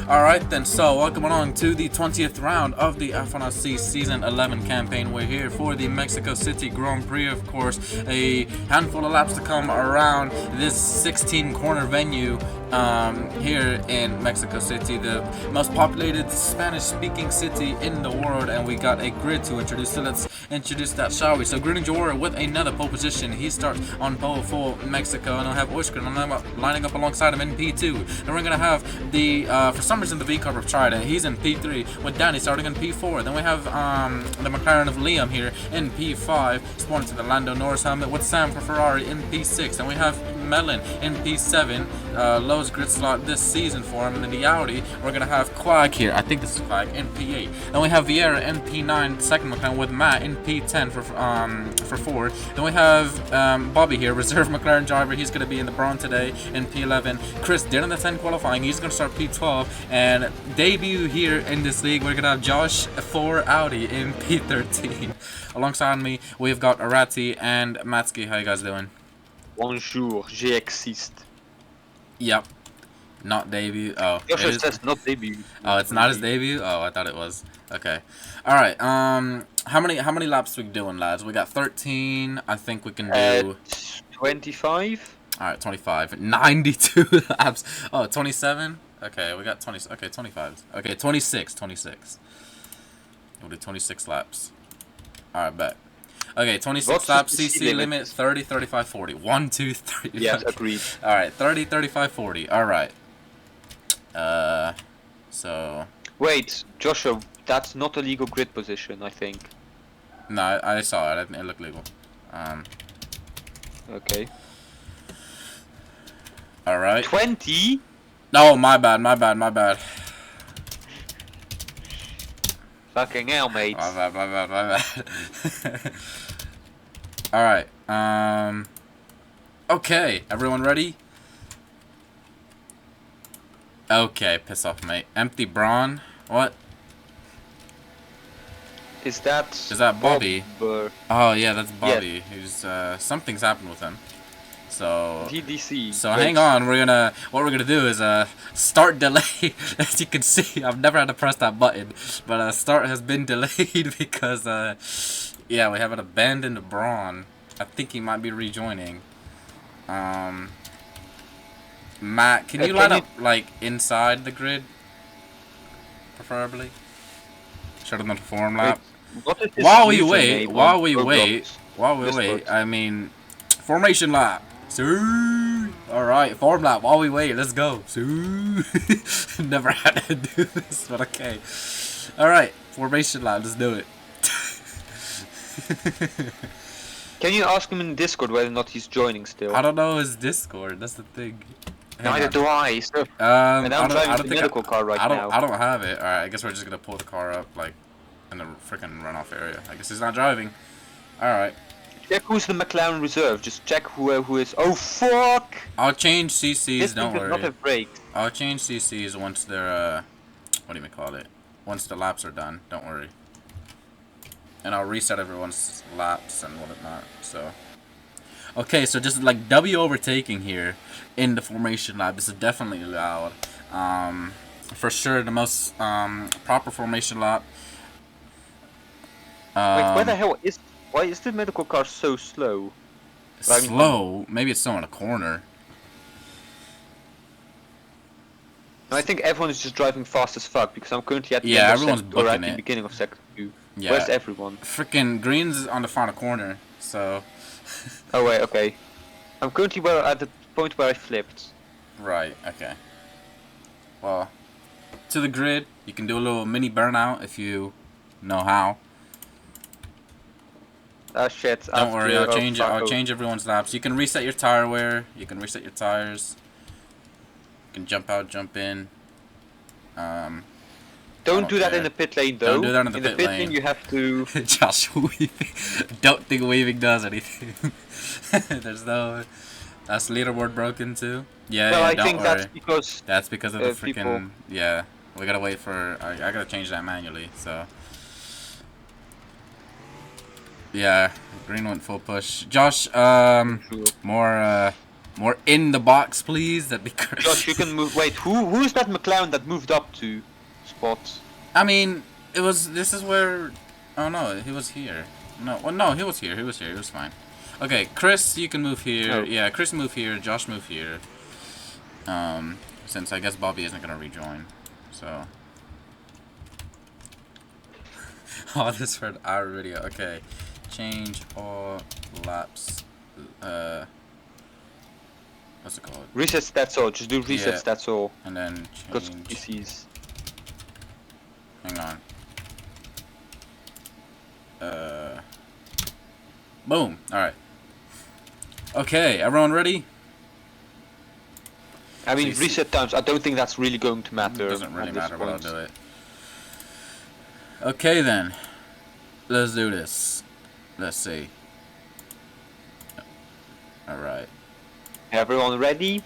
Alright then, so welcome along to the 20th round of the F1RC Season 11 campaign. We're here for the Mexico City Grand Prix, of course. A handful of laps to come around this 16-corner venue here in Mexico City, the most populated Spanish-speaking city in the world, and we got a grid to introduce, so let's introduce that, shall we? So Grid and Jawara with another pole position. He starts on pole for Mexico, and I'll have Oiskren lining up alongside him in P2. Then we're going to have the, for some reason, the V-Carb of Trident. He's in P3, with Danny starting in P4. Then we have the McLaren of Liam here in P5, spawning to the Lando Norris helmet with Sam for Ferrari in P6. Then we have Melon in P7, lowest grid slot this season for him. And in the Audi, we're going to have Quag here. I think this is Quag in P8. Then we have Vieira in P9, second McLaren, with Matt in P10 for Ford. Then we have Bobby here, reserve McLaren driver. He's going to be in the Braun today in P11. Chris did in the 10 qualifying. He's going to start P12. And debut here in this league, we're going to have Josh for Audi in P13. Alongside me, we've got Arati and Matsuki. How you guys doing? Bonjour, j'existe. Yep. Not debut. Oh. Josh says not debut. Oh, it's not his debut? Oh, I thought it was. Okay. Alright, how many laps we doing, lads? We got 13. I think we can do 25. Alright, 25. 92 laps. Oh, 27? Okay, we got 20. Okay, 25. Okay, 26. We'll do 26 laps. Alright, bet. Okay, 26 laps, CC limit 30, 35, 40. 1, 2, 3. Yes, agreed. Alright, 30, 35, 40. Alright. So... Wait, Joshua, that's not a legal grid position, I think. No, I saw it. It looked legal. Okay. Alright. 20? No, my bad. Fucking hell, mate. My bad. Alright, okay, everyone ready? Okay, piss off, mate. Empty Braun. What? Is that Bobby? Bob, Oh, yeah, that's Bobby. Yes. Who's, something's happened with him. So... TDC. So hang on, what we're gonna do is, start delay. As you can see, I've never had to press that button. But, start has been delayed because, yeah, we have an abandoned Braun. I think he might be rejoining. Matt, can you line up, like, inside the grid? Preferably? Shut him on the forum lap. While we wait, I mean, formation lap. Alright, form lap while we wait, let's go. Never had to do this, but okay. Alright, formation lap, let's do it. Can you ask him in Discord whether or not he's joining still? I don't know his Discord, that's the thing. Neither do I, so... and I'm driving the medical car right now. I don't have it. Alright, I guess we're just gonna pull the car up, like, in the freaking runoff area. I guess he's not driving. Alright. Check who's the McLaren reserve. Just check who is. Oh fuck! I'll change CCs. This don't does worry. not have brakes. I'll change CCs once they're what do you call it? Once the laps are done. Don't worry. And I'll reset everyone's laps and whatnot. So. Okay, so just like W overtaking here in the formation lap. This is definitely allowed. For sure, the most proper formation lap. Wait, where the hell is? Why is the medical car so slow? Slow? Maybe it's still in a corner. I think everyone is just driving fast as fuck because I'm currently at the end of everyone's second, or at the it. beginning of second 2. Yeah. Where's everyone? Freaking Green's on the final corner, so... Oh wait, okay. I'm currently at the point where I flipped. Right, okay. Well, to the grid, you can do a little mini burnout if you know how. Ah shit. Don't worry, I'll change everyone's laps. You can reset your tire wear. You can reset your tires. You can jump out, jump in. Don't do that in the pit lane though. Don't do that in the pit lane. lane you have to... Josh weaving. Don't think weaving does anything. There's no... That's leaderboard broken too? Yeah, well, yeah, I don't think worry. that's because... That's because of the freaking... people... Yeah. We gotta wait for... I gotta change that manually, so... Yeah, Green went full push. Josh, more More in the box, please. That'd be great. Josh, you can move. Wait, who's that McLaren that moved up to spot? I mean, it was. This is where. Oh no, he was here. No, well, no, he was here. He was here. He was fine. Okay, Chris, you can move here. Oh. Yeah, Chris move here. Josh move here. Since I guess Bobby isn't gonna rejoin, so. Oh, this for our video. Okay, change all laps. What's it called? Resets, that's all. Just do resets, Yeah. that's all. And then Because change. PCs. Hang on. Boom. All right. Okay, everyone ready? I mean, See- reset times, I don't think that's really going to matter. It doesn't really at this matter, but I'll point. do it. Okay then. Let's do this. Let's see. Alright. Everyone ready?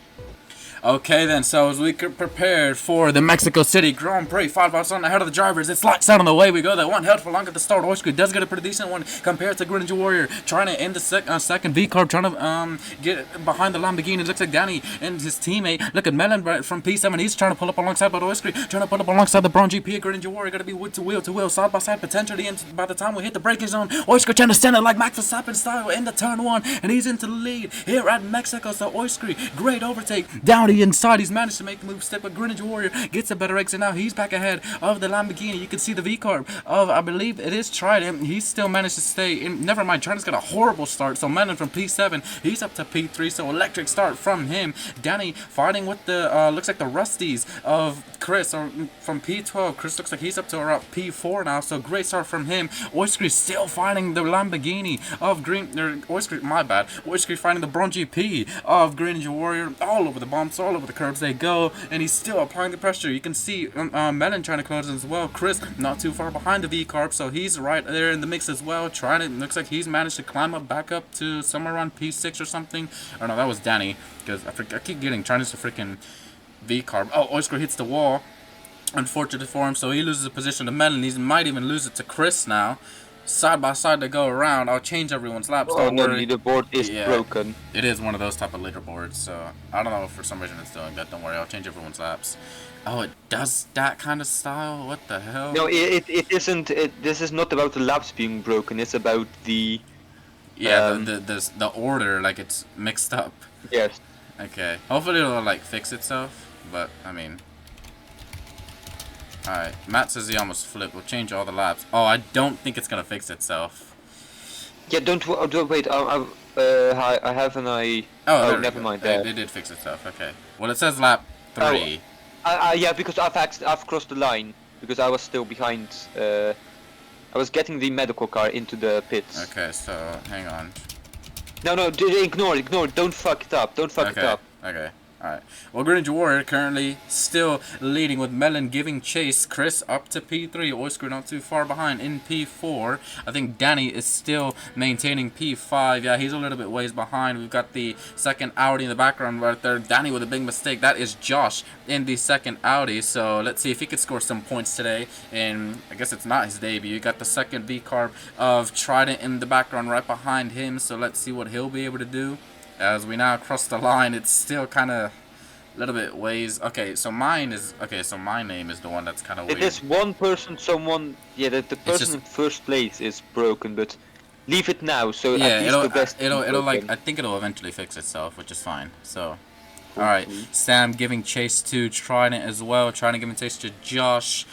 Okay then, so as we prepare for the Mexico City Grand Prix, 5 laps on ahead of the drivers, it's lights out on the way we go. That one held for long at the start. Oiskry does get a pretty decent one compared to Greninja Warrior, trying to end the second V-Carb, trying to get behind the Lamborghini. It looks like Danny and his teammate. Look at Melon from P7, he's trying to pull up alongside, but Oiskry trying to pull up alongside the Bron GP. Greninja Warrior gotta be wood to wheel, side by side, potentially, and by the time we hit the braking zone, Oiskry trying to stand it like Max Verstappen style into turn 1, and he's into the lead here at Mexico. So Oiskry, great overtake down the inside. He's managed to make the move step, but Greninja Warrior gets a better exit. Now he's back ahead of the Lamborghini. You can see the V-Carb of, I believe it is Trident. He's still managed to stay in. Never mind, Trident's got a horrible start. So Melon from P7, he's up to P3. So electric start from him. Danny fighting with the, looks like the Rusties of Chris, or from P12. Chris looks like he's up to around P4 now. So great start from him. Oiskry still fighting the Lamborghini of Oiskry, my bad. Oiskry fighting the Bron GP of Greninja Warrior. All over the bumps, all over the curbs they go, and he's still applying the pressure. You can see Melon trying to close as well. Chris not too far behind the V-Carb, so he's right there in the mix as well. Trying to, looks like he's managed to climb up back up to somewhere around P6 or something. Or no, that was Danny, because I keep getting trying to freaking V-Carb. Oh, Oiskry hits the wall. Unfortunate for him, so he loses the position to Melon. He might even lose it to Chris now. Side by side to go around. I'll change everyone's laps. Oh Don't no, worry. the leaderboard is Yeah. broken. It is one of those type of leaderboards, so I don't know if for some reason it's doing that. Don't worry, I'll change everyone's laps. Oh, it does that kind of style? What the hell? No, it isn't. This is not about the laps being broken. It's about the. Yeah, the order, like it's mixed up. Yes. Okay, hopefully it'll like fix itself. But I mean, all right. Matt says he almost flipped. We'll change all the laps. Oh, I don't think it's gonna fix itself. Yeah, don't wait. I have an eye. Oh, Oh, never mind. They did fix itself. Okay. Well, it says lap 3. Yeah, because I've crossed the line because I was still behind. I was getting the medical car into the pits. Okay, so hang on. No, ignore it. Don't fuck it up. Don't fuck it up. Okay. Alright. Well, Greninja Warrior currently still leading with Melon giving chase. Chris up to P3. Oiskry not too far behind in P4. I think Danny is still maintaining P5. Yeah, he's a little bit ways behind. We've got the second Audi in the background right there. Danny with a big mistake. That is Josh in the second Audi. So let's see if he could score some points today. And I guess it's not his debut. You got the second V-Carb of Trident in the background right behind him. So let's see what he'll be able to do. As we now cross the line, it's still kind of a little bit ways. Okay, so mine is okay. So my name is the one that's kind of weird. It is one person. Someone. Yeah, the person just- in first place is broken, but leave it now. So Yeah, at least the best. it'll like broken. I think it'll eventually fix itself, which is fine. So, all right, Sam giving chase to Trident as well, trying to give chase to Josh.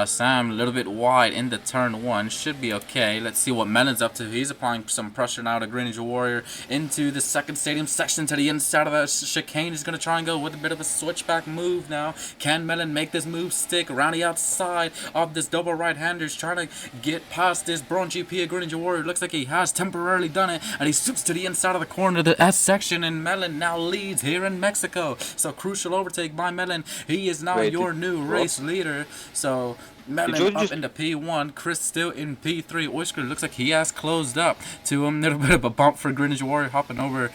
Sam a little bit wide into turn 1, should be okay. Let's see what Melon's up to. He's applying some pressure now to Greninja Warrior into the second stadium section to the inside of that chicane. He's gonna try and go with a bit of a switchback move now. Can Melon make this move stick around the outside of this double right-hander? He's trying to get past this Bron GP of Greninja Warrior. Looks like he has temporarily done it, and he swoops to the inside of the corner of the S section, and Melon now leads here in Mexico. So crucial overtake by Melon. He is now your new race leader. So Melon up into P1, Chris still in P3. Oiskry looks like he has closed up to him. A little bit of a bump for Greninja Warrior hopping over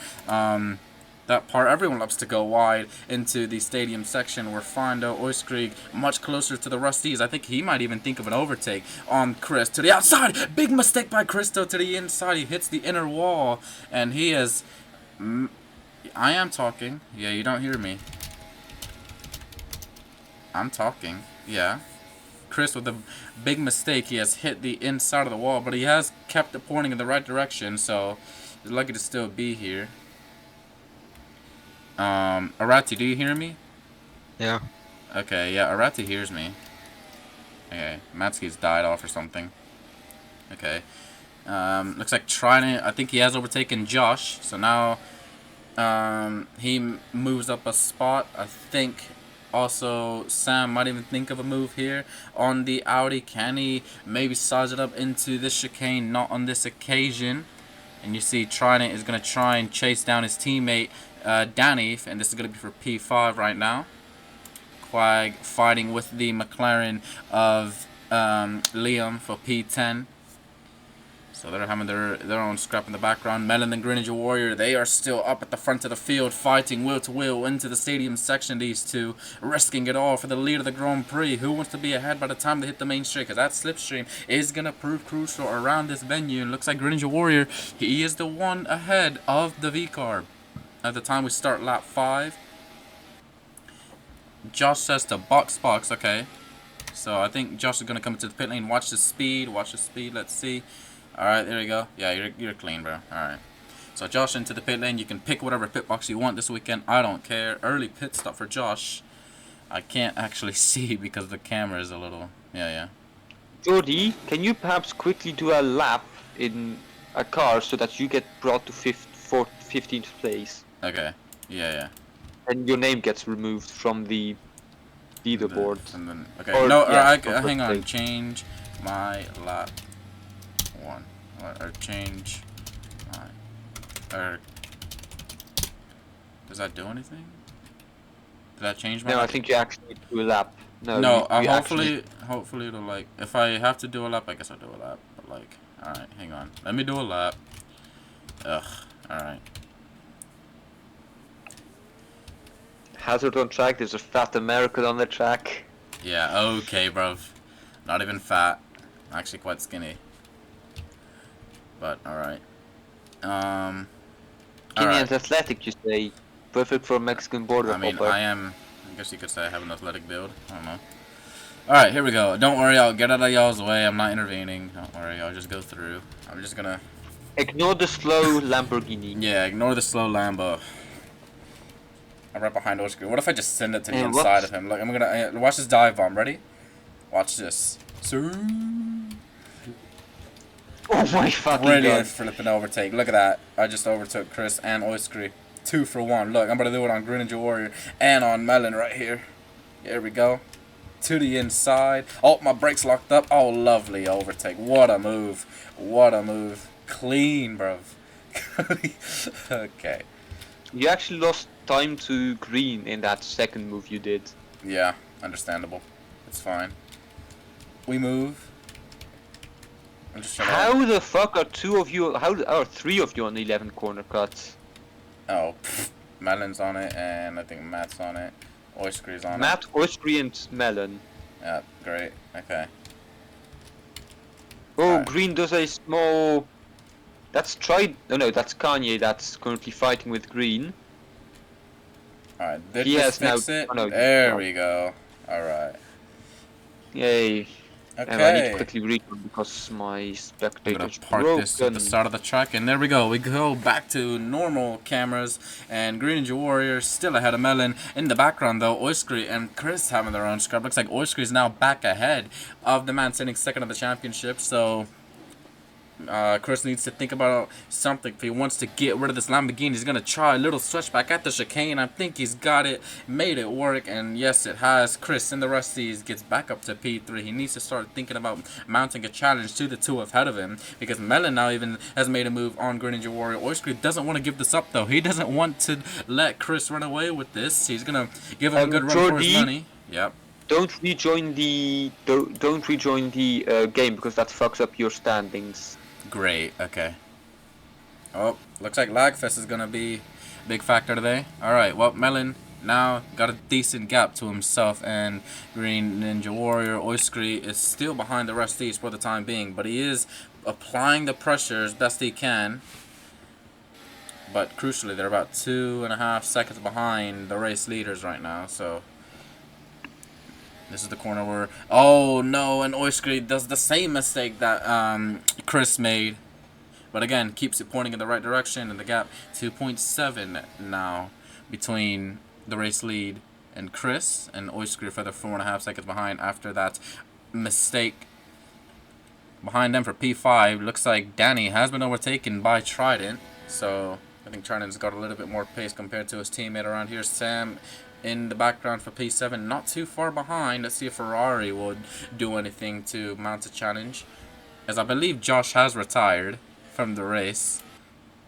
that part. Everyone loves to go wide into the stadium section where Fondo Oiskry much closer to the Rusties. I think he might even think of an overtake on Chris to the outside. Big mistake by Chris though to the inside. He hits the inner wall, and he is I am talking. Yeah, you don't hear me. I'm talking. Yeah. Chris with a big mistake. He has hit the inside of the wall, but he has kept it pointing in the right direction, so he's lucky to still be here. Arati, do you hear me? Yeah. Okay, yeah, Arati hears me. Okay, Matsky's died off or something. Okay. Looks like Trident, I think he has overtaken Josh, so now he moves up a spot. I think also Sam might even think of a move here on the Audi. Can he maybe size it up into this chicane? Not on this occasion. And you see Trident is going to try and chase down his teammate Danny, and this is going to be for P5 right now. Quag fighting with the McLaren of Liam for P10. So they're having their own scrap in the background. Melon and Greenwich Warrior, they are still up at the front of the field, fighting wheel to wheel into the stadium section. These two risking it all for the lead of the Grand Prix. Who wants to be ahead by the time they hit the main straight? Because that slipstream is going to prove crucial around this venue. And looks like Greenwich Warrior, he is the one ahead of the V-Carb. At the time we start lap 5. Josh says to box. Okay. So I think Josh is going to come into the pit lane. Watch the speed. Let's see. Alright, there you go. Yeah, you're clean, bro. Alright. So Josh into the pit lane. You can pick whatever pit box you want this weekend. I don't care. Early pit stop for Josh. I can't actually see because the camera is a little... Yeah. Jordy, can you perhaps quickly do a lap in a car so that you get brought to 15th place? Okay. Yeah. And your name gets removed from the leaderboard. And then, okay. Or, no, yeah, hang on. Change my lap 1. Or change my... Or... Does that do anything? Did that change my... No, lap? I think you actually need to do a lap. No, you hopefully it'll like... If I have to do a lap, I guess I'll do a lap. But like... Alright, hang on. Let me do a lap. Ugh. Alright. Hazard on track, there's a fat American on the track. Yeah, okay, bruv. Not even fat. Actually quite skinny. But, alright. Skinny Alright. and athletic, you say. Perfect for a Mexican border I mean, hopper. I guess you could say I have an athletic build. I don't know. Alright, here we go. Don't worry, I'll get out of y'all's way. I'm not intervening. Don't worry, I'll just go through. I'm just gonna... Ignore the slow Lamborghini. Yeah, ignore the slow Lambo. I'm right behind Oscar. What if I just send it to the And inside what's- of him? Like, I'm gonna... watch this dive bomb. Ready? Watch this. Oh my fucking Brilliant god. flipping overtake. Look at that. I just overtook Chris and Oiskry. 2 for 1. Look, I'm going to do it on Green Ninja Warrior and on Melon right here. Here we go. To the inside. Oh, my brakes locked up. Oh, lovely overtake. What a move. What a move. Clean, bruv. Okay. You actually lost time to green in that second move you did. Yeah, understandable. It's fine. We move. I'm just trying to... How the fuck are three of you on 11 corner cuts? Oh, pfft. Melon's on it, and I think Matt's on it. Oiskry's on Matt, Oiskry, and Melon. it. Yeah, great. Okay. Oh, Alright. green does a small... That's that's Kanye that's currently fighting with green. Alright, did He this has now- fix it? oh, no, There no. we go. Alright. Yay. And I need to Okay. quickly read them because my I'm spectator's gonna park this at broken. the start of the track, and there we go. We go back to normal cameras, and Green Ninja Warrior still ahead of Melon. In the background, though, Oiskry and Chris having their own scrap. Looks like Oiskry is now back ahead of the man sitting second of the championship, so... Chris needs to think about something. If he wants to get rid of this Lamborghini, he's going to try a little switchback at the chicane. I think he's got it, made it work, and yes, it has. Chris in the Rusties gets back up to P3. He needs to start thinking about mounting a challenge to the two ahead of him, because Melon now even has made a move on Green Ninja Warrior. Oiskry doesn't want to give this up, though. He doesn't want to let Chris run away with this. He's going to give him a good run for his money. Yep. Don't rejoin the game because that fucks up your standings. Great, okay. Oh, looks like Lagfest is going to be a big factor today. Alright, well, Melon now got a decent gap to himself, and Green Ninja Warrior Oiskry is still behind the Rusties for the time being, but he is applying the pressure as best he can. but crucially, they're about 2.5 seconds behind the race leaders right now. So this is the corner where, oh no, and Oyskry does the same mistake that Chris made, but again keeps it pointing in the right direction, and the gap 2.7 now between the race lead and Chris, and Oyskry further 4.5 seconds behind after that mistake. Behind them for P5, looks like Danny has been overtaken by Trident, so I think Trident's got a little bit more pace compared to his teammate around here. Sam in the background for P7, not too far behind. Let's see if Ferrari would do anything to mount a challenge, as I believe Josh has retired from the race.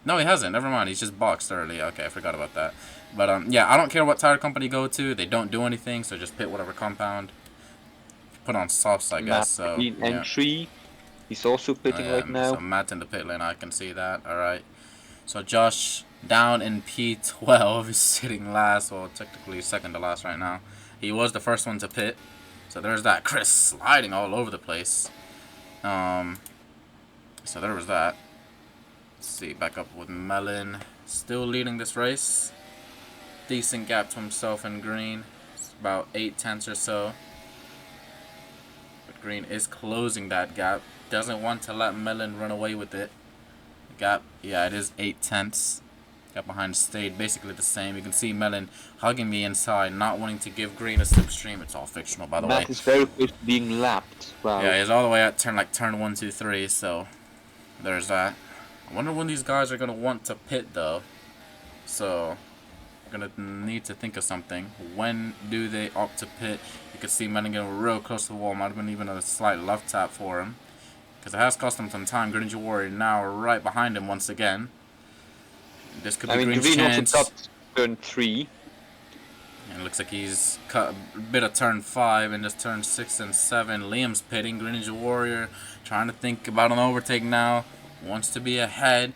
No, he hasn't. Never mind. He's just boxed early. Okay, I forgot about that. But yeah, I don't care what tire company you go to. They don't do anything, so just pit whatever compound. Put on softs, I guess. So yeah. Entry. He's also pitting right now. So Matt in the pit lane, I can see that. Alright. So Josh down in P12 is sitting last. Well, technically second to last right now. He was the first one to pit. So there's that. Chris sliding all over the place. So there was that. Let's see. Back up with Melon. Still leading this race. Decent gap to himself and Green. It's about 8/10 or so. But Green is closing that gap. Doesn't want to let Melon run away with it. The gap, yeah, it is 8/10. Gap behind stayed basically the same. You can see Melon hugging me inside, not wanting to give Green a slipstream. It's all fictional, by the way. Matt is very close to being lapped. Wow. Yeah, he's all the way at turn 1, 2, 3. So there's that. I wonder when these guys are gonna want to pit though. So we're gonna need to think of something. When do they opt to pit? You can see Melon getting real close to the wall. Might have been even a slight left tap for him, because it has cost him some time. Greninja Warrior now right behind him once again. This could be Green's chance. Also cut turn 3. And it looks like he's cut a bit of turn 5 and just turn 6 and 7. Liam's pitting. Greninja Warrior trying to think about an overtake now. Wants to be ahead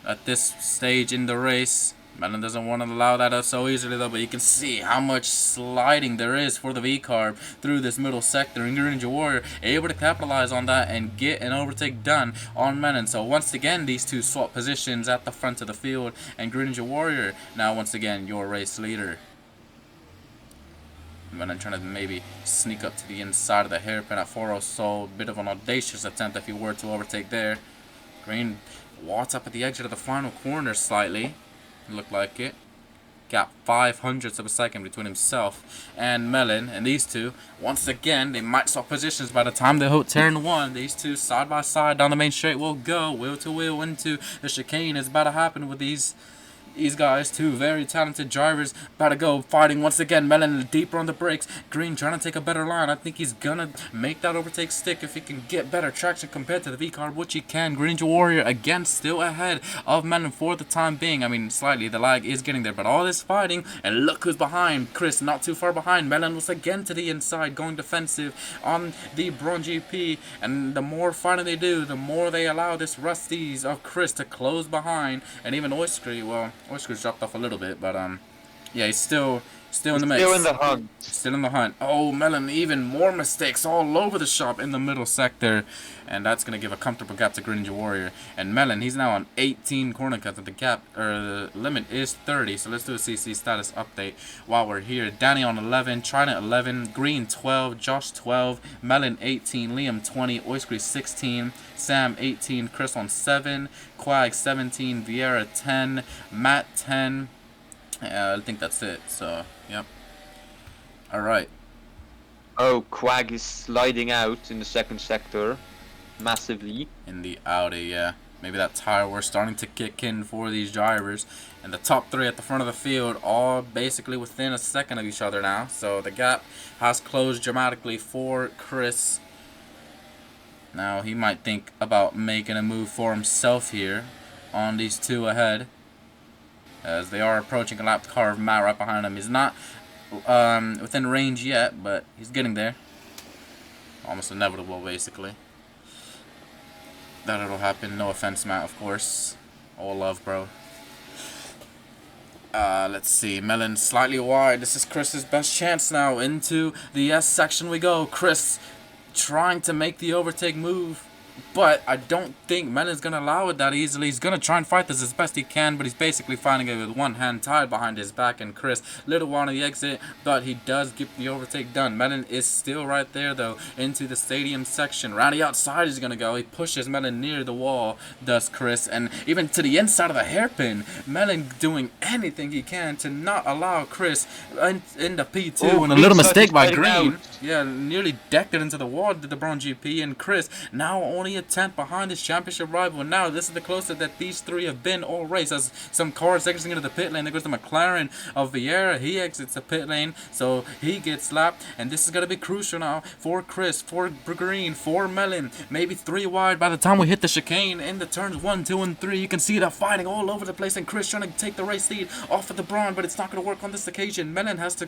at this stage in the race. Melon doesn't want to allow that up so easily though, but you can see how much sliding there is for the V-Carb through this middle sector, and Greninja Warrior able to capitalize on that and get an overtake done on Melon. So once again, these two swap positions at the front of the field, and Greninja Warrior now once again your race leader. Melon trying to maybe sneak up to the inside of the hairpin at 4-0 Soul. Bit of an audacious attempt if he were to overtake there. Green walks up at the exit of the final corner slightly. Looked like it. Got 0.05 of a second between himself and Melon, and these two once again they might swap positions by the time they hit turn 1. These two side by side down the main straight will go wheel to wheel into the chicane. Is about to happen with these guys, two very talented drivers, about to go fighting once again. Melon deeper on the brakes. Green trying to take a better line. I think he's gonna make that overtake stick if he can get better traction compared to the V-Carb, which he can. Greninja Warrior again still ahead of Melon for the time being. I mean, slightly, the lag is getting there, but all this fighting, and look who's behind. Chris not too far behind. Melon was again to the inside, going defensive on the Braun GP, and the more fighting they do, the more they allow this Rusties of Chris to close behind, and even Oyskry, well, Oyskry's dropped off a little bit, but yeah, he's still in the mix. Still in the hunt. Still in the hunt. Oh, Melon, even more mistakes all over the shop in the middle sector, and that's gonna give a comfortable gap to Greninja Warrior. And Melon, he's now on 18 corner cuts. The gap or the limit is 30. So let's do a CC status update while we're here. Danny on 11, Trident 11, Green 12, Josh 12, Melon 18, Liam 20, Oyskry 16, Sam 18, Chris on 7, Quag 17, Vieira 10, Matt 10. I think that's it. So, yep. Alright. Oh, Quag is sliding out in the second sector. Massively. In the Audi, yeah. Maybe that tire we're starting to kick in for these drivers. And the top 3 at the front of the field, all basically within a second of each other now. So the gap has closed dramatically for Chris. Now he might think about making a move for himself here on these two ahead, as they are approaching a lap car of Matt right behind him. He's not within range yet, but he's getting there. Almost inevitable, basically, that it'll happen. No offense, Matt, of course. All love, bro. Let's see. Melon slightly wide. This is Chris's best chance now. Into the S section we go. Chris trying to make the overtake move. But I don't think Melon's going to allow it that easily. He's going to try and fight this as best he can, but he's basically fighting it with one hand tied behind his back. And Chris, little while on the exit, but he does get the overtake done. Melon is still right there, though, into the stadium section. Round the outside he's going to go. He pushes Melon near the wall, does Chris. And even to the inside of the hairpin, Melon doing anything he can to not allow Chris in the P2. Oh, and a little mistake by sliding Green. out. Yeah, nearly decked it into the wall, did the Brown GP. And Chris now only a tenth behind his championship rival. Now this is the closest that these three have been all race. As some cars exiting into the pit lane, there goes the McLaren of Vieira. He exits the pit lane, so he gets slapped. And this is gonna be crucial now for Chris, for Green, for Melon. Maybe 3 wide by the time we hit the chicane in the turns 1, 2, and 3. You can see that fighting all over the place, and Chris trying to take the race lead off of the Braun, but it's not gonna work on this occasion. Melon has to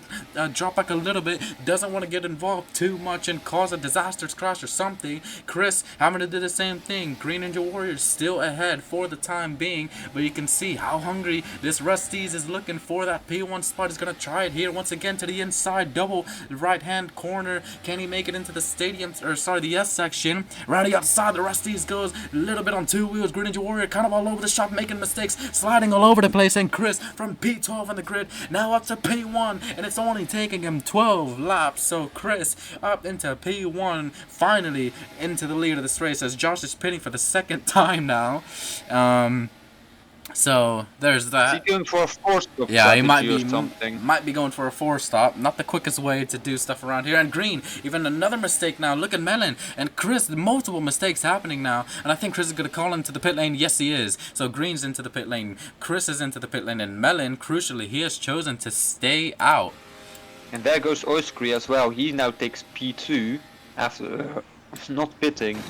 drop back a little bit. Doesn't want to get involved too much and cause a disastrous crash or something. Chris having to do the same thing. Green Ninja Warrior still ahead for the time being, but you can see how hungry this Rusty's is looking for that P1 spot. He's gonna try it here once again to the inside, double right hand corner. Can he make it into the stadium, or sorry, the S section? Round the outside, the Rusty's goes a little bit on 2 wheels. Green Ninja Warrior kind of all over the shop, making mistakes, sliding all over the place, and Chris from P12 on the grid now up to P1, and it's only taking him 12 laps. So Chris up into P1, finally into the lead of this race, as Josh is pitting for the second time now. So there's that. Is he going for a 4-stop? Yeah, he might be going for a 4-stop. Not the quickest way to do stuff around here. And Green, even another mistake now. Look at Melon and Chris. Multiple mistakes happening now. And I think Chris is going to call into the pit lane. Yes, he is. So Green's into the pit lane. Chris is into the pit lane. And Melon, crucially, he has chosen to stay out. And there goes Oiskry as well. He now takes P2 after not pitting.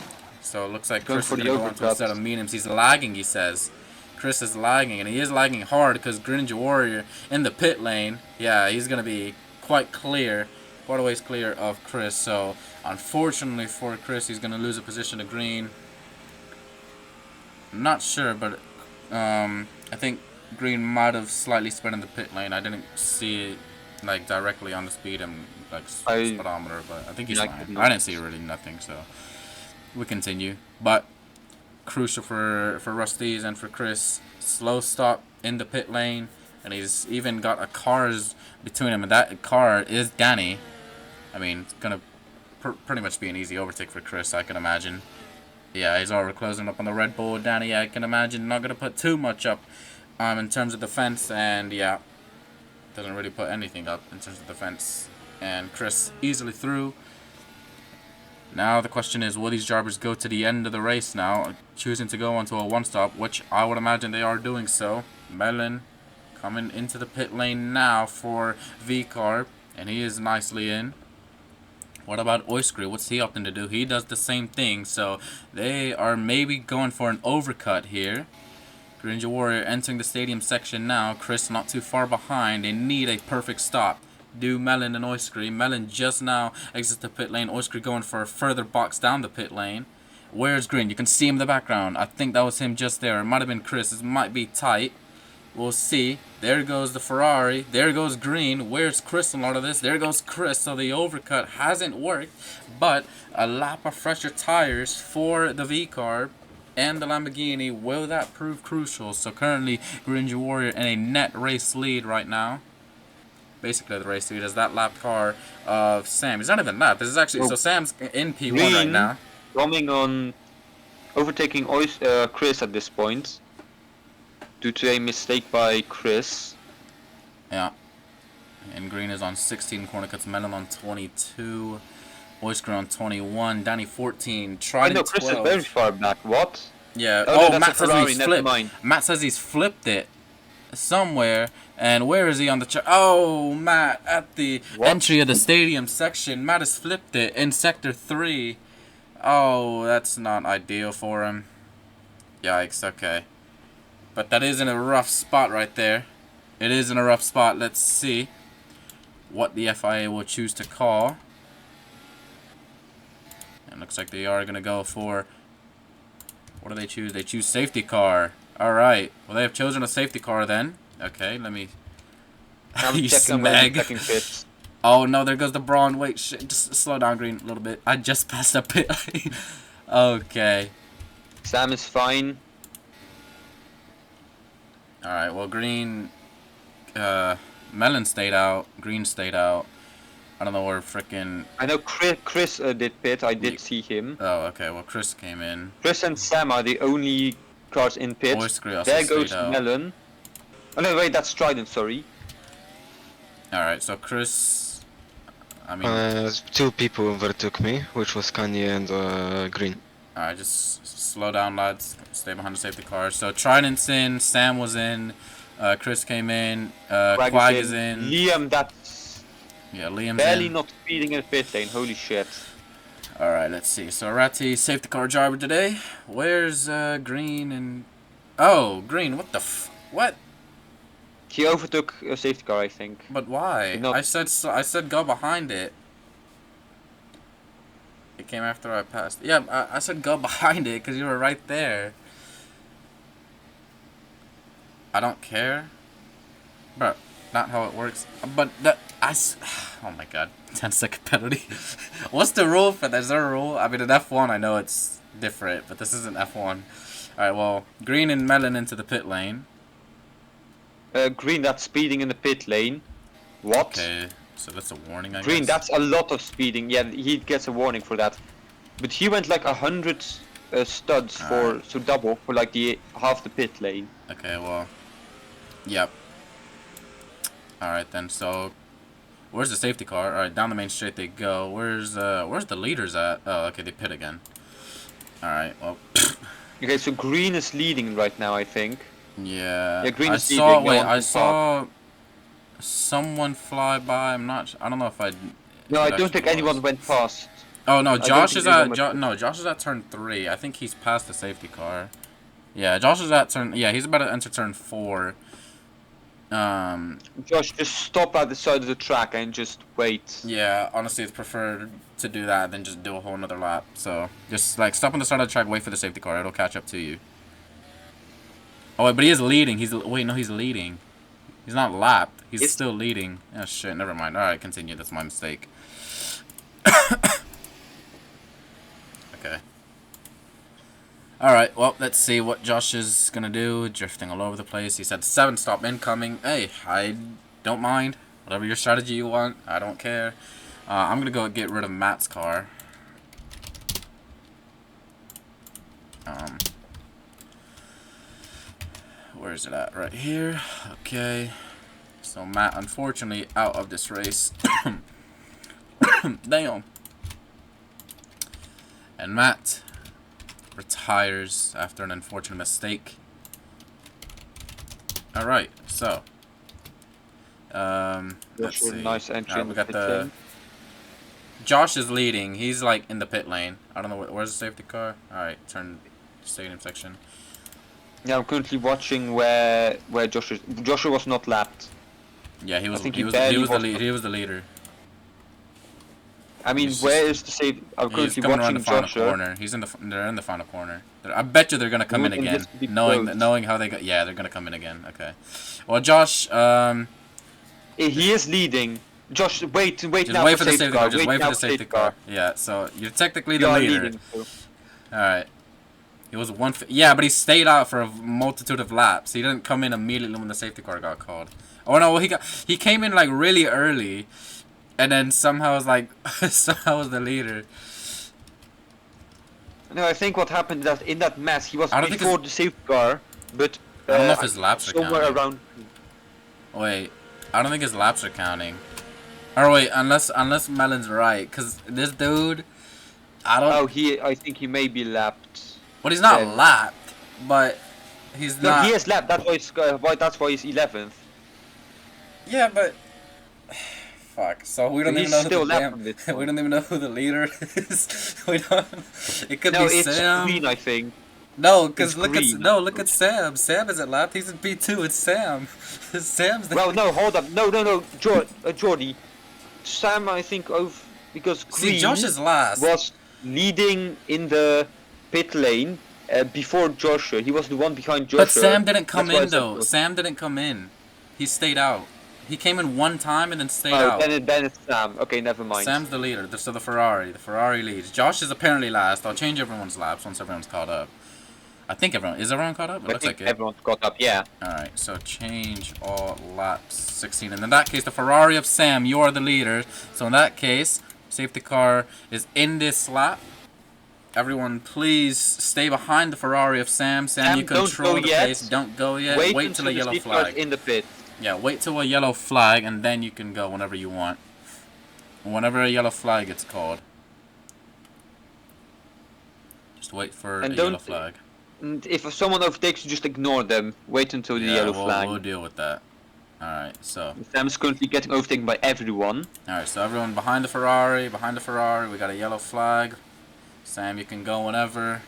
So it looks like Going Chris for is the going to go into a overcut. set of mediums. He's lagging, he says. Chris is lagging, and he is lagging hard because Green Ninja Warrior in the pit lane. Yeah, he's going to be quite a ways clear of Chris. So unfortunately for Chris, he's going to lose a position to Green. I'm not sure, but I think Green might have slightly sped in the pit lane. I didn't see it like directly on the speed and like speedometer, but I think he's fine. I didn't see really nothing, so we continue. But crucial for Rusty's and for Chris, slow stop in the pit lane, and he's even got a cars between him, and that car is Danny. I mean, it's gonna pretty much be an easy overtake for Chris, I can imagine. Yeah, he's already closing up on the Red Bull. Danny, I can imagine, not gonna put too much up in terms of defense, and yeah, doesn't really put anything up in terms of defense. And Chris easily through. Now the question is, will these jobbers go to the end of the race now, choosing to go onto a 1-stop, which I would imagine they are doing so. Melon coming into the pit lane now for V-Carb, and he is nicely in. What about Oiskry? What's he opting to do? He does the same thing, so they are maybe going for an overcut here. Ninja Warrior entering the stadium section now. Chris not too far behind. They need a perfect stop. Do Melon and Oiskry. Melon just now exits the pit lane. Oiskry going for a further box down the pit lane. Where's Green? You can see him in the background. I think that was him just there. It might have been Chris. This might be tight. We'll see. There goes the Ferrari. There goes Green. Where's Chris in all of this? There goes Chris. So the overcut hasn't worked. But a lap of fresher tires for the V-Carb and the Lamborghini. Will that prove crucial? So currently, Green Ninja Warrior in a net race lead right now. Basically, the race lead is that lap car of Sam. He's not even lap. This is actually so Sam's in P1 Green right now. Coming on, overtaking Chris at this point due to a mistake by Chris. Yeah. And Green is on 16 corner cuts. Melon on 22. Oiskry on 21. Danny 14. Trident I know Chris 12. is very far back. What? Yeah. Oh, no, that's Matt a says Ferrari, he's never flipped. mind. Matt says he's flipped it somewhere. And where is he on the chart? Oh, Matt, at the entry of the stadium section. Matt has flipped it in Sector 3. Oh, that's not ideal for him. Yikes, okay. But that is in a rough spot right there. It is in a rough spot. Let's see what the FIA will choose to call. And looks like they are going to go for... What do they choose? They choose safety car. Alright. Well, they have chosen a safety car then. Okay, let me... I'm You checking snag. pits. Oh no, there goes the Braun. Wait, shit. Just slow down, Green, a little bit. I just passed a pit lane. Okay. Sam is fine. Alright, well, green... Melon stayed out. Green stayed out. I don't know where frickin'... I know Chris did pit. I did see him. Oh, okay. Well, Chris came in. Chris and Sam are the only cars in pit. Oyster also There stayed goes out. Melon. Oh no, wait, that's Trident. Sorry. Alright, so Chris... I mean... Two people overtook me, which was Kanye and Green. Alright, just slow down, lads. Stay behind the safety car. So Trident's in, Sam was in, Chris came in, Quag is in. Liam, that's Yeah, Liam's barely in. not speeding in the pit lane. Holy shit. Alright, let's see. So Ratty, safety car driver today. Where's Green and... Oh, Green, what the What? He overtook a safety car, I think. But why? No. I said go behind it. It came after I passed. Yeah, I said go behind it because you were right there. I don't care. Bro, not how it works. But that oh my god, 10-second penalty. What's the rule for that? Is there a rule? I mean, in F1 I know it's different, but this isn't F1. All right, well, Green and Melon into the pit lane. Green, that's speeding in the pit lane. What? Okay, so that's a warning, I Green, guess. that's a lot of speeding. Yeah, he gets a warning for that. But he went like 100 studs for so double for like the half the pit lane. Okay, well, yep. All right then. So, where's the safety car? All right, down the main straight they go. Where's the leaders at? Oh, okay, they pit again. All right, well. Okay, so Green is leading right now, I think. Yeah. Yeah, Green I is saw. leading, no Wait, one I can saw someone fly by. I don't know if I. No, I it don't think actually anyone was. went past. Oh no, don't Josh think is anyone at went no, Josh is at turn 3. I think he's past the safety car. Yeah, Josh is at turn. Yeah, he's about to enter turn 4. Josh, just stop at the side of the track and just wait. Yeah, honestly, it's preferred to do that than just do a whole another lap. So just like stop on the side of the track, wait for the safety car. It'll catch up to you. Oh wait, but he is leading. He's leading. He's not lapped. He's still leading. Oh shit, never mind. All right, continue. That's my mistake. Okay. Alright, well, let's see what Josh is gonna do. Drifting all over the place. He said 7-stop incoming. Hey, I don't mind. Whatever your strategy you want, I don't care. I'm gonna go get rid of Matt's car. Where is it at? Right here. Okay. So Matt, unfortunately, out of this race. Damn. And Matt retires after an unfortunate mistake. Alright, so let's see. Nice entry in we the got pit the lane. Josh is leading. He's like in the pit lane. I don't know where's the safety car. Alright, turn stadium section. Yeah, I'm currently watching where Josh is. Joshua was not lapped. Yeah, he was think he was the leader. I mean, He's where is the safe? I'm He's currently coming around watching the final Joshua. corner. They're in the final corner. I bet you they're gonna come in Ooh, and again, this could be knowing close. how they got. Yeah, they're gonna come in again. Okay. Well, Josh, He is leading. Josh, wait just now wait for for the safety safety car. car. Just Wait wait now for the safety car. Yeah. So you're technically the You are leader. leading. So. All right. He was yeah, but he stayed out for a multitude of laps. He didn't come in immediately when the safety car got called. Oh no, well, he came in like really early, and then somehow was like somehow was the leader. No, I think what happened is that in that mess he was I don't think before the safety car, but I don't know if his laps are somewhere counting. around. Wait, I don't think his laps are counting. Or wait, unless Melon's right, cause this dude, I don't. Oh, I think he may be lapped. But he's not then. lapped, but he's No, not. he is lapped. That's why he's 11th. Yeah, but fuck. So we don't He's even know still who the lapped on this we one. don't even know who the leader is. We don't. It could No, be it's Sam. Green, I think. No, cause it's look Green. at Sam. Sam isn't lapped. He's in P2. It's Sam. Sam's the. Well, no, hold up. No, Jordy. Sam, I think, because Green See, Josh is last. was leading in the pit lane before Joshua. He was the one behind Joshua. But Sam didn't come That's why I in said though. so. Sam didn't come in. He stayed out. He came in one time and then stayed Oh, out. then it's Sam. Okay, never mind. Sam's the leader, so the Ferrari leads. Josh is apparently last. I'll change everyone's laps once everyone's caught up. I think is everyone caught up? It I looks think like it. everyone's got up, yeah. Alright, so change all laps 16. And in that case, the Ferrari of Sam, you are the leader. So in that case, safety car is in this lap. Everyone, please stay behind the Ferrari of Sam. Sam, you control the pace. Don't go yet. Wait until a yellow flag. In the pit. Yeah, wait till a yellow flag, and then you can go whenever you want. Whenever a yellow flag gets called. Just wait for a yellow flag. And if someone overtakes you, just ignore them. Wait until the yellow flag. We'll deal with that. Alright, so. Sam's currently getting overtaken by everyone. Alright, so everyone behind the Ferrari, we got a yellow flag. Sam, you can go whenever.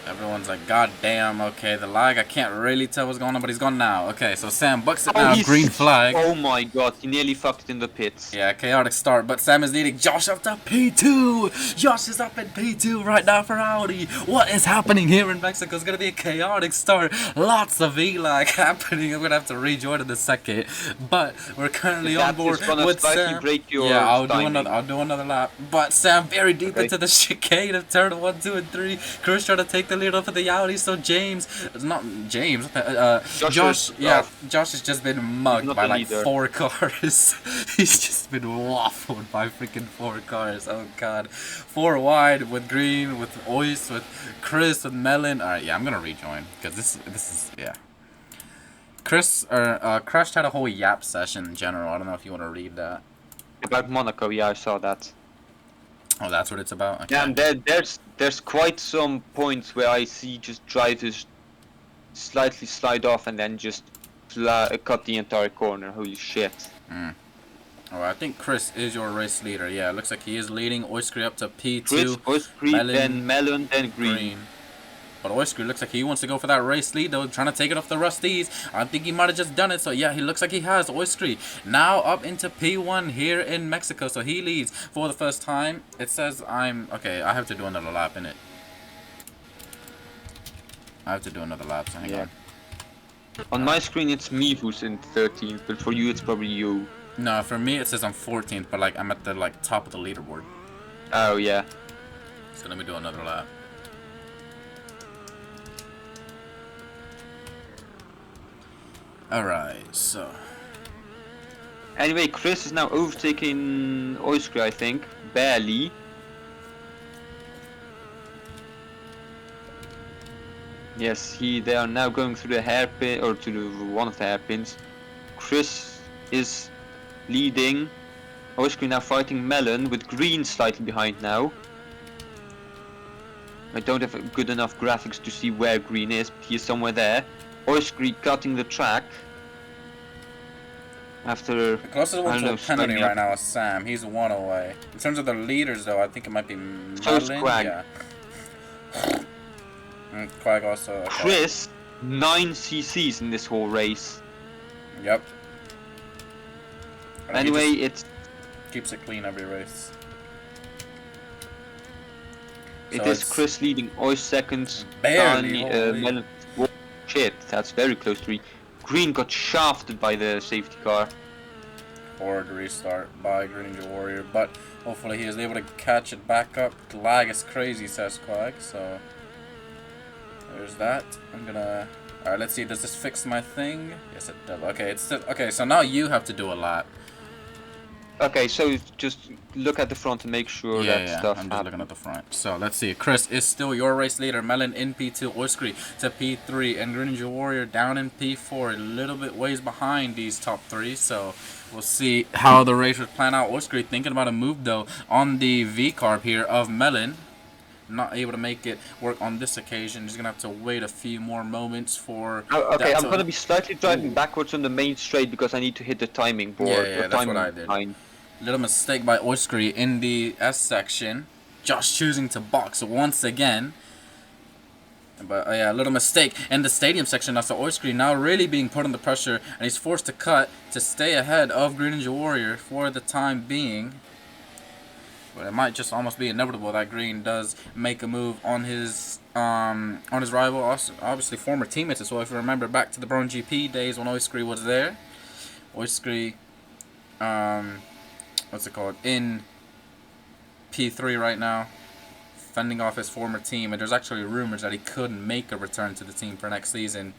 Everyone's like, God damn, okay, the lag, I can't really tell what's going on, but he's gone now. Okay, so Sam bucks it now, green flag. Oh my god, he nearly fucked it in the pits. Yeah, chaotic start, but Sam is leading Josh up to P2. Josh is up in P2 right now for Audi. What is happening here in Mexico? It's going to be a chaotic start. Lots of E-lag happening. I'm going to have to rejoin in a second, but we're currently on board with Sam. Yeah, I'll do another lap. But Sam very deep into the chicane of turn 1, 2, and 3. Chris trying to take the lead off of the Audi, so Josh has just been mugged by like 4 cars. He's just been waffled by freaking 4 cars. Oh god. 4 wide with Green, with Ois, with Chris, with Melon. Alright, yeah, I'm gonna rejoin because this is yeah. Crush had a whole yap session in general. I don't know if you want to read that. About Monaco, yeah, I saw that. Oh, that's what it's about? Okay. Yeah, and there's quite some points where I see just drivers slightly slide off and then just cut the entire corner. Holy shit. Oh, I think Chris is your race leader. Yeah, it looks like he is leading Oiskry up to P2. Chris, Oiskry, then Melon, then Green. But Oiskry looks like he wants to go for that race lead, though, trying to take it off the Rusties. I think he might have just done it, so yeah, he looks like he has. Oiskry now up into P1 here in Mexico, so he leads for the first time. It says okay, I have to do another lap, innit? I have to do another lap, so hang on. On my screen, it's me who's in 13th, but for you, it's probably you. No, for me, it says I'm 14th, but like I'm at the top of the leaderboard. Oh, yeah. So let me do another lap. Alright, so. Anyway, Chris is now overtaking Oiskry, I think. Barely. Yes, they are now going through the hairpin, or to one of the hairpins. Chris is leading. Oiskry now fighting Melon, with Green slightly behind now. I don't have good enough graphics to see where Green is, but he is somewhere there. Oiskry cutting the track. After the closest one to a penalty right now is Sam. He's 1 away. In terms of the leaders, though, I think it might be Melon. Quag. Yeah. Quag also. Okay. Chris, 9 CCs in this whole race. Yep. Anyway, it keeps it clean every race. It is Chris leading, Ois second. Barely. Melon. Shit, that's very close to Green got shafted by the safety car. Forward restart by Green Ninja Warrior, but hopefully he is able to catch it back up. The lag is crazy, says Quag, so there's that. Alright, let's see, does this fix my thing? Yes, it does. Okay, okay, so now you have to do a lap. Okay, so just look at the front and make sure that stuff I'm just looking at the front. So let's see. Chris is still your race leader. Melon in P2, Oiskry to P3, and Green Ninja Warrior down in P4. A little bit ways behind these top 3. So we'll see how the race would plan out. Oiskry thinking about a move though on the V carb here of Melon. Not able to make it work on this occasion. He's gonna have to wait a few more moments for. Okay, I'm gonna be slightly driving backwards on the main straight because I need to hit the timing board. Yeah, that's what I did. Little mistake by Oiskry in the S section. Josh choosing to box once again. But yeah, a little mistake in the stadium section. That's Oiskry now really being put under pressure, and he's forced to cut to stay ahead of Green Ninja Warrior for the time being. But it might just almost be inevitable that Green does make a move on his rival, also, obviously former teammates as well. If you remember back to the Brown GP days when Oiskry was there. Oiskry, what's it called, in P3 right now, fending off his former team, and there's actually rumors that he could make a return to the team for next season.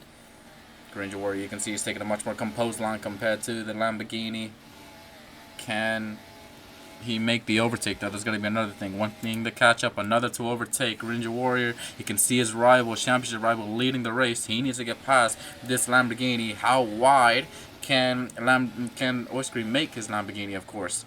Granger Warrior, you can see he's taking a much more composed line compared to the Lamborghini. Can he make the overtake, though? There's going to be another thing. One thing to catch up, another to overtake. Granger Warrior, you can see his rival, championship rival, leading the race. He needs to get past this Lamborghini. How wide can Oiskry make his Lamborghini, of course?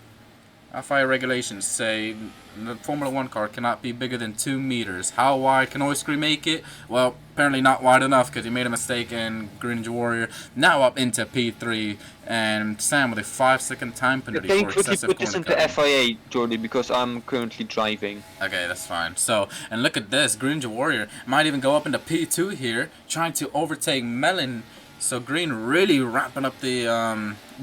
FIA regulations say the Formula 1 car cannot be bigger than 2 meters. How wide can Oiskry make it? Well, apparently not wide enough because he made a mistake, and Granger Warrior now up into P3, and Sam with a 5-second time penalty Can you for quickly excessive put this corner into cutting. FIA, Jordy, because I'm currently driving. Okay, that's fine. So, and look at this. Granger Warrior might even go up into P2 here, trying to overtake Melon. So Green really ramping up the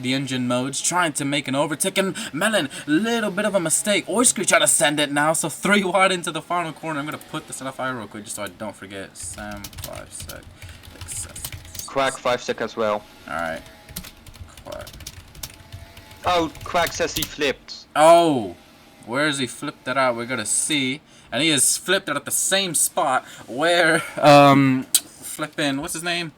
engine modes, trying to make an overtake, and Melon, little bit of a mistake. Oiskry trying to send it now, so 3 wide into the final corner. I'm gonna put this in FIA real quick just so I don't forget. Sam 5 sec. Excessive. Quack 5 sec as well. Alright. Quack. Oh, Quack says he flipped. Oh! Where has he flipped it out? We're gonna see. And he has flipped it at the same spot where flipping, what's his name?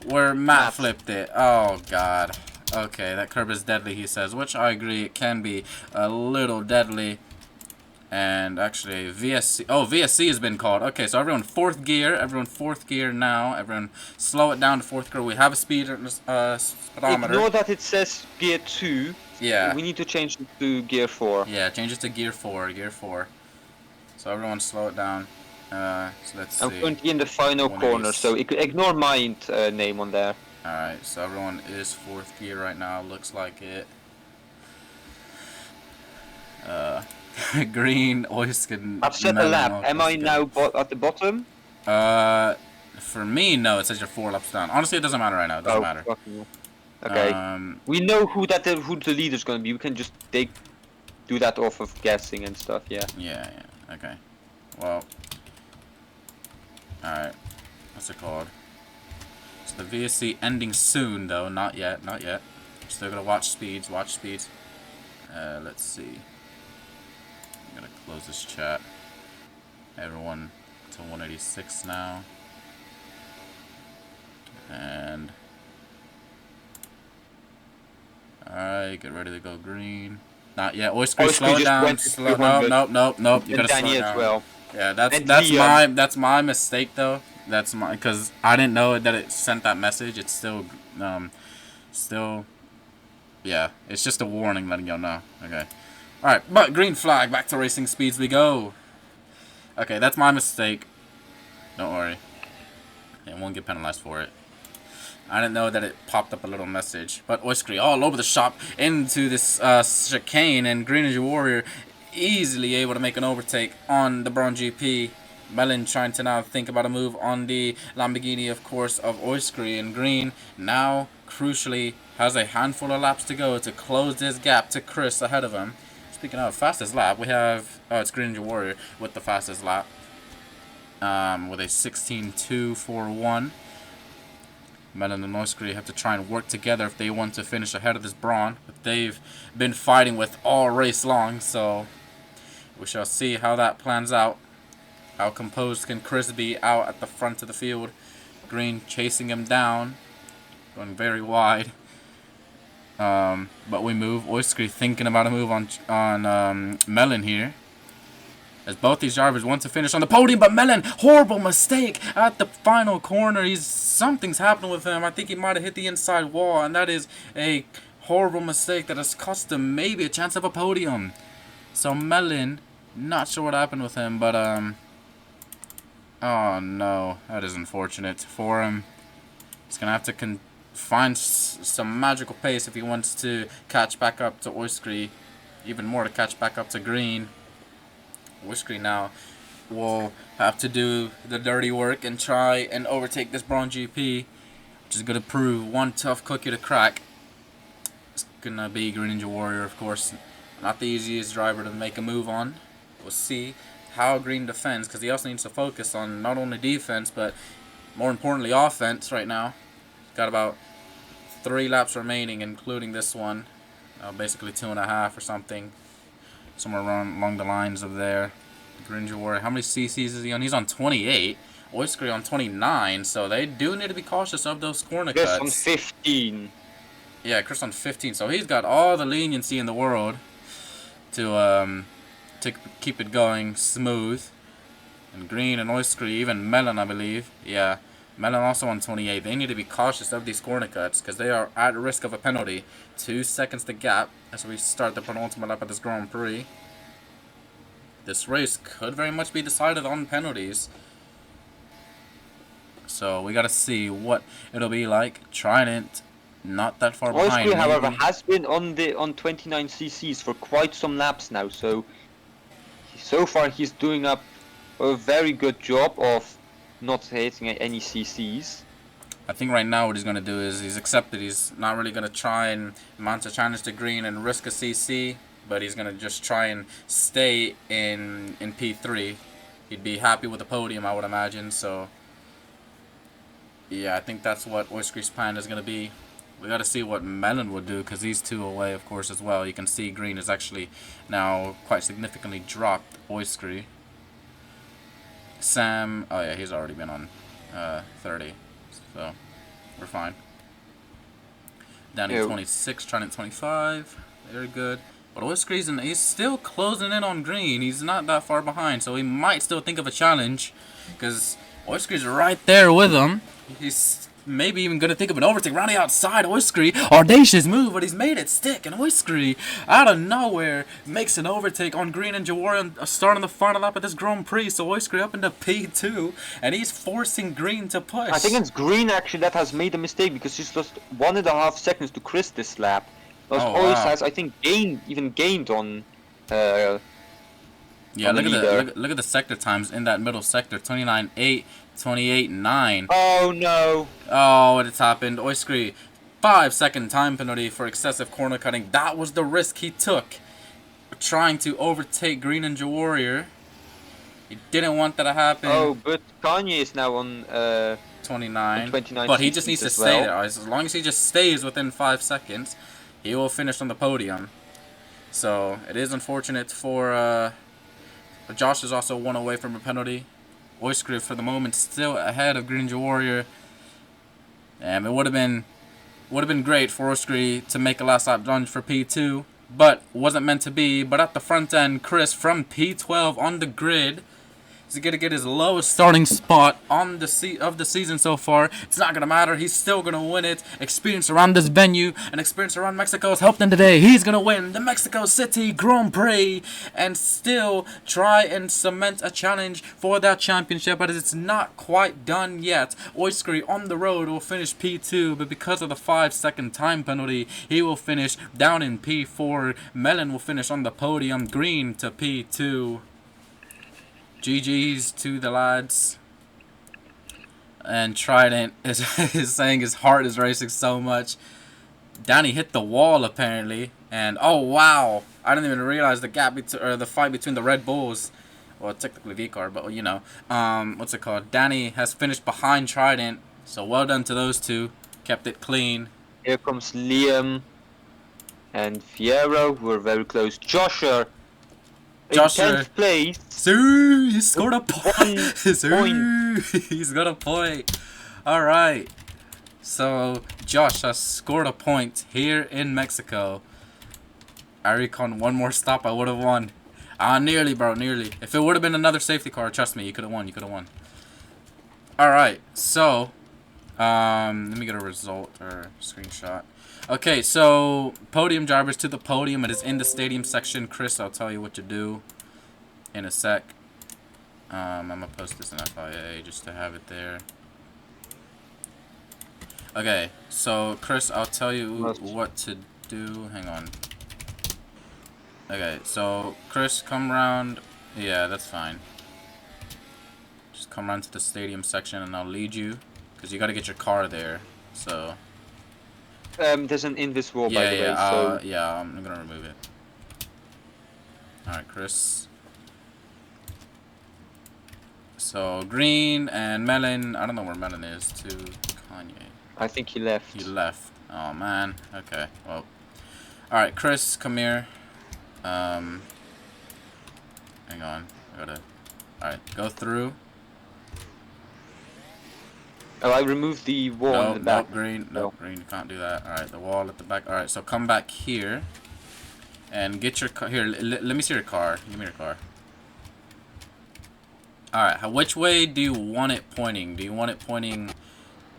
Where Matt flipped it. Oh god. Okay, that curb is deadly, he says, which I agree, it can be a little deadly. And actually, VSC. Oh, VSC has been called. Okay, so everyone fourth gear. Everyone fourth gear now. Everyone slow it down to fourth gear. We have a speedometer. Ignore that it says gear 2. Yeah. We need to change it to gear 4. Yeah, change it to gear 4. Gear 4. So everyone slow it down. So let's see. I'm currently in the final corner, so ignore my name on there. Alright, so everyone is fourth gear right now. Looks like it. Green, Oiskin. I've set a lap. Am I now at the bottom? For me, no. It says you're 4 laps down. Honestly, it doesn't matter right now. It doesn't matter. Okay. We know who the leader's gonna be. We can just do that off of guessing and stuff. Yeah. Yeah. Okay. Well. Alright. What's it called? So the VSC ending soon, though. Not yet. Not yet. Still gonna watch speeds. Watch speeds. Let's see. I'm gonna close this chat. Everyone to 186 now. And alright, get ready to go green. Not yet. Oiskry, slow it down. Slow. Nope. You gotta slow it down. Well. Yeah, that's my mistake though. That's my, because I didn't know that it sent that message. It's still yeah. It's just a warning letting y'all know. Okay. All right, but green flag. Back to racing speeds we go. Okay, that's my mistake. Don't worry. I won't get penalized for it. I didn't know that it popped up a little message. But Oiskry all over the shop into this chicane, and Green Warrior easily able to make an overtake on the Brown GP. Melon trying to now think about a move on the Lamborghini, of course, of Oiskry, and Green now crucially has a handful of laps to go to close this gap to Chris ahead of him. Speaking of fastest lap, we have it's Green Warrior with the fastest lap with a 16.241. Melon and Oiskry have to try and work together if they want to finish ahead of this Braun, but they've been fighting with all race long, so we shall see how that plans out. How composed can Chris be out at the front of the field? Green chasing him down, going very wide. But we move. Oiskry thinking about a move on Melon here, as both these drivers want to finish on the podium, but Melon, horrible mistake at the final corner. Something's happening with him. I think he might have hit the inside wall, and that is a horrible mistake that has cost him maybe a chance of a podium. So Melon, not sure what happened with him, but oh no, that is unfortunate for him. He's gonna have to find some magical pace if he wants to catch back up to Oiskry, even more to catch back up to Green. Oiskry now will have to do the dirty work and try and overtake this Braun GP, which is going to prove one tough cookie to crack. It's going to be Green Ninja Warrior, of course. Not the easiest driver to make a move on. We'll see how Green defends, because he also needs to focus on not only defense, but more importantly offense right now. He's got about 3 laps remaining, including this one. Basically 2.5 or something. Somewhere around along the lines of there. Gringer Warrior. How many CCs is he on? He's on 28. Oyskry on 29. So they do need to be cautious of those corner Chris cuts. on 15. Yeah, Chris on 15. So he's got all the leniency in the world to keep it going smooth. And Green and Oyskry, even Melon, I believe. Yeah, Melon also on 28. They need to be cautious of these corner cuts because they are at risk of a penalty. 2 seconds to gap as we start the penultimate lap of this Grand Prix. This race could very much be decided on penalties. So we got to see what it'll be like. Trident, not that far behind. Oyskry, however, has been on 29 CCs for quite some laps now. So far he's doing a very good job of not hitting any CCs. I think right now what he's going to do is he's accepted. He's not really going to try and mount a challenge to Green and risk a CC, but he's going to just try and stay in P3. He'd be happy with the podium, I would imagine. So, yeah, I think that's what Oyskry's plan is going to be. We got to see what Melon would do because he's 2 away, of course, as well. You can see Green is actually now quite significantly dropped Oyskry. Sam, oh yeah, he's already been on 30, so we're fine. Danny 26, Trident 25, very good. But Oyskry's he's still closing in on Green. He's not that far behind, so he might still think of a challenge because Oyskry's right there with him. He's maybe even going to think of an overtake around the outside. Oyskry, audacious move, but he's made it stick. And Oyskry, out of nowhere, makes an overtake on Green and Jawara starting the final lap of this Grand Prix. So Oyskry up into P2, and he's forcing Green to push. I think it's Green actually that has made a mistake because he's just 1.5 seconds to Chris this lap. Oyskry has, I think, gained on. Yeah, look at the sector times in that middle sector. 29.8, 28.9. Oh no! Oh, it's happened. Oyskry, 5-second time penalty for excessive corner cutting. That was the risk he took, trying to overtake Green and Warrior. He didn't want that to happen. Oh, but Kanye is now on 29. 29. But he just needs to stay there. As long as he just stays within 5 seconds, he will finish on the podium. So it is unfortunate for. Josh is also 1 away from a penalty. Oyskry for the moment still ahead of Green Warrior. It would have been great for Oyskry to make a last lap plunge for P2, but wasn't meant to be. But at the front end, Chris from P12 on the grid is going to get his lowest starting spot on the season so far. It's not going to matter. He's still going to win it. Experience around this venue and experience around Mexico has helped him today. He's going to win the Mexico City Grand Prix and still try and cement a challenge for that championship, but it's not quite done yet. Oyskry on the road will finish P2, but because of the 5-second time penalty, he will finish down in P4. Melon will finish on the podium. Green to P2. GG's to the lads. And Trident is saying his heart is racing so much. Danny hit the wall apparently, and oh wow, I didn't even realize the gap or the fight between the Red Bulls. Well, technically V-car, but you know, what's it called? Danny has finished behind Trident, so well done to those two. Kept it clean. Here comes Liam and Fiero, who are very close. Joshua. In 10th place. Sir, he scored a point. Point. He's got a point. Alright. So, Josh has scored a point here in Mexico. I reckon one more stop, I would have won. Nearly, bro, nearly. If it would have been another safety car, trust me, you could have won. You could have won. Alright, so, let me get a result or screenshot. Okay, so podium drivers to the podium. It is in the stadium section. Chris, I'll tell you what to do in a sec. I'm gonna post this in FIA just to have it there. Okay, so Chris, I'll tell you what to do. Hang on. Okay, so Chris, come around. Yeah, that's fine. Just come around to the stadium section and I'll lead you, because you got to get your car there. So. There's an invisible by the way, so... yeah, I'm gonna remove it. Alright, Chris. So, Green and Melon, I don't know where Melon is, to Kanye. I think he left. He left. Oh man. Okay. Well. All right, Chris, come here. Hang on. I gotta. All right, go through. Oh, I removed the wall in No, the no, back. green. No, No. green. You can't do that. All right, the wall at the back. All right, so come back here. And get your car. Here, let me see your car. Give me your car. Alright, which way do you want it pointing? Do you want it pointing...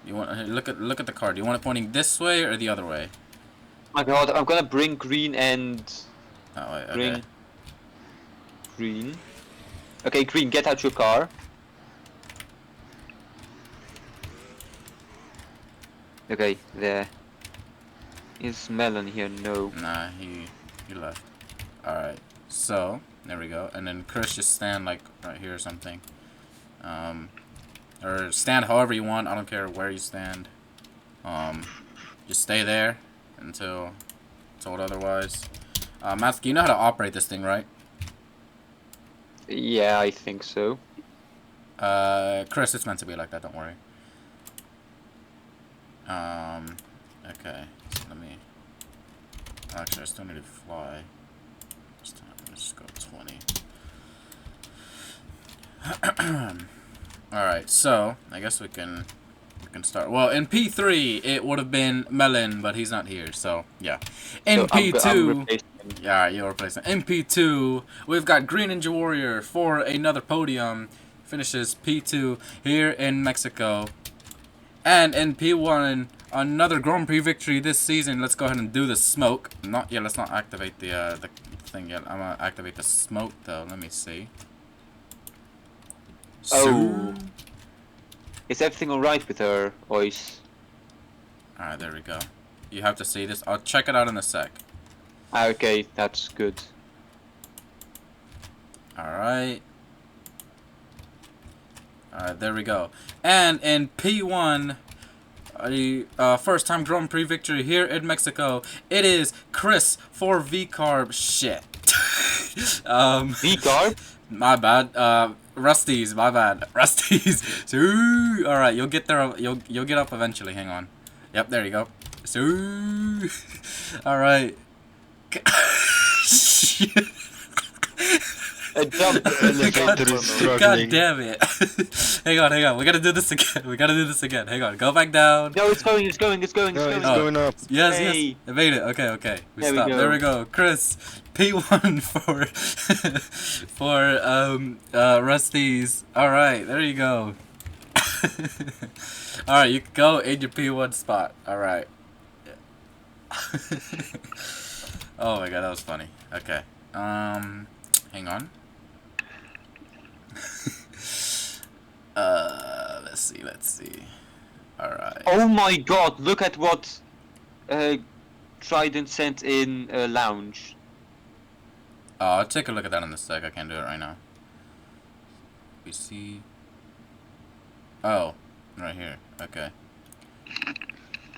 You want look at the car. Do you want it pointing this way or the other way? My god, I'm gonna bring green and... That way, okay. Bring... Green. Okay, green, get out your car. Okay, there. Is Melon here? No. Nah, he left. Alright, so, there we go. And then Chris, just stand like right here or something. Or stand however you want. I don't care where you stand. Just stay there until told otherwise. Matthew, you know how to operate this thing, right? Yeah, I think so. Chris, it's meant to be like that, don't worry. Okay, so let me... Actually, I still need to fly. This time, let's just go 20. Alright, so, I guess we can start. Well, in P3, it would have been Melon, but he's not here, so, yeah. In So P2... Yeah, you're replacing. In P2, we've got Green Ninja Warrior for another podium. Finishes P2 here in Mexico. And in P1, another Grand Prix victory this season. Let's go ahead and do the smoke. Not yet. Let's not activate the thing yet. I'm gonna activate the smoke though. Let me see. Oh. Is everything alright with her voice? Alright, there we go. You have to see this. I'll check it out in a sec. Okay, that's good. Alright. Alright, there we go. And in P1, first time Grand Prix victory here in Mexico, it is Chris for V-Carb shit. V-Carb? My bad. Rusty's, my bad. Rusty's. So, alright, you'll get there. You'll get up eventually. Hang on. Yep, there you go. So, alright. God damn it. hang on. We gotta do this again. Hang on. Go back down. No, it's going up. Yes, hey. yes. I made it. Okay. There we go. There we go. Chris, P1 for Rusty's. Alright, there you go. Alright, you can go in your P1 spot. Alright. Oh my god, that was funny. Okay. Hang on. Let's see. Alright. Oh my god, look at what Trident sent in Lounge. I'll take a look at that in a sec. I can't do it right now. We see. Oh, right here. Okay.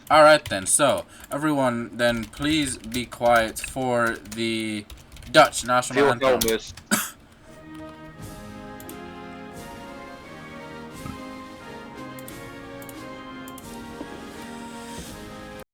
Alright then, so, everyone then please be quiet for the Dutch national anthem.